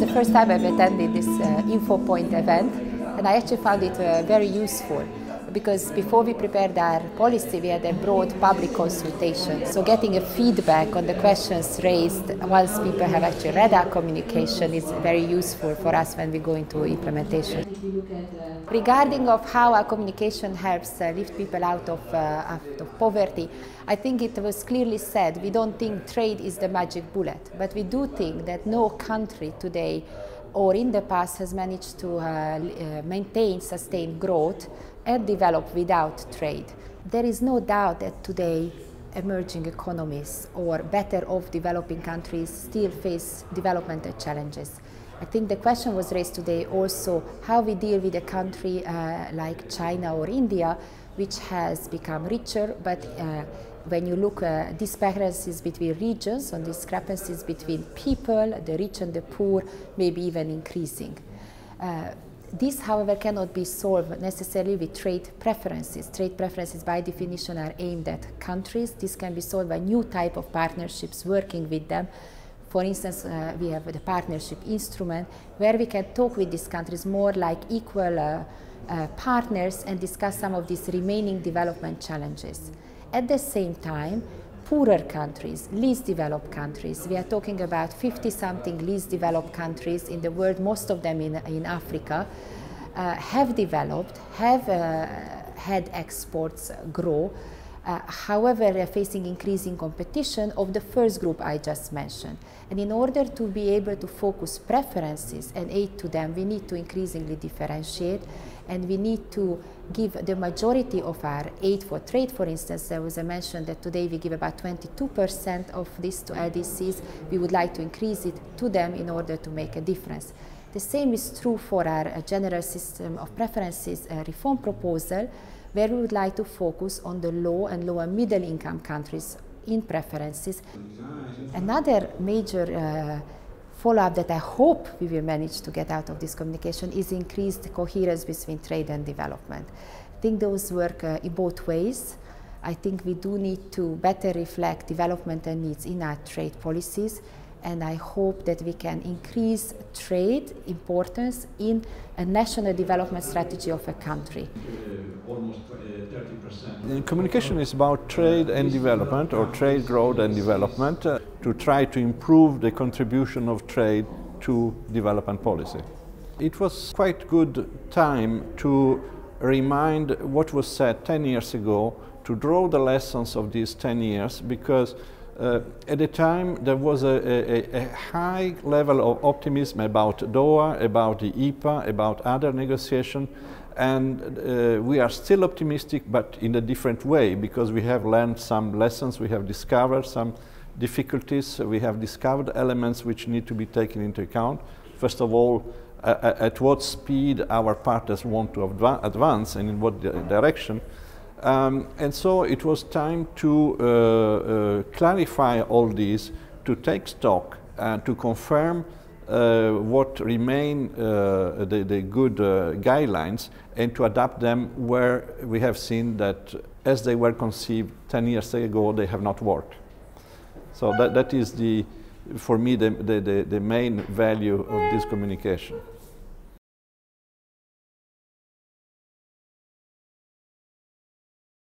the first time I've attended this Info Point event, and I actually found it very useful, because before we prepared our policy, we had a broad public consultation. So getting a feedback on the questions raised once people have actually read our communication is very useful for us when we go into implementation. Regarding of how our communication helps lift people out of poverty, I think it was clearly said we don't think trade is the magic bullet, but we do think that no country today or in the past has managed to maintain sustained growth and develop without trade. There is no doubt that today emerging economies or better off developing countries still face developmental challenges. I think the question was raised today also how we deal with a country like China or India, which has become richer, but when you look at discrepancies between regions and discrepancies between people, the rich and the poor, maybe even increasing. This, however, cannot be solved necessarily with trade preferences. Trade preferences, by definition, are aimed at countries. This can be solved by new type of partnerships, working with them. For instance, we have the partnership instrument, where we can talk with these countries more like equal partners and discuss some of these remaining development challenges. At the same time, poorer countries, least developed countries, we are talking about 50-something least developed countries in the world, most of them in Africa, have developed, have had exports grow. However, they are facing increasing competition of the first group I just mentioned. And in order to be able to focus preferences and aid to them, we need to increasingly differentiate, and we need to give the majority of our aid for trade. For instance, there was a mention that today we give about 22% of this to LDCs. We would like to increase it to them in order to make a difference. The same is true for our general system of preferences reform proposal, where we would like to focus on the low and lower middle income countries in preferences. Another major follow-up that I hope we will manage to get out of this communication is increased coherence between trade and development. I think those work in both ways. I think we do need to better reflect developmental needs in our trade policies, and I hope that we can increase trade importance in a national development strategy of a country. Almost 30%. Communication is about trade and development, or trade growth and development, to try to improve the contribution of trade to development policy. It was quite good time to remind what was said 10 years ago, to draw the lessons of these 10 years, because at the time there was a high level of optimism about Doha, about the EPA, about other negotiations, and we are still optimistic, but in a different way, because we have learned some lessons, we have discovered some difficulties, we have discovered elements which need to be taken into account. First of all, at what speed our partners want to advance and in what direction. And so it was time to clarify all these, to take stock and to confirm what remain the good guidelines, and to adapt them where we have seen that as they were conceived 10 years ago, they have not worked. So that is, for me, the main value of this communication.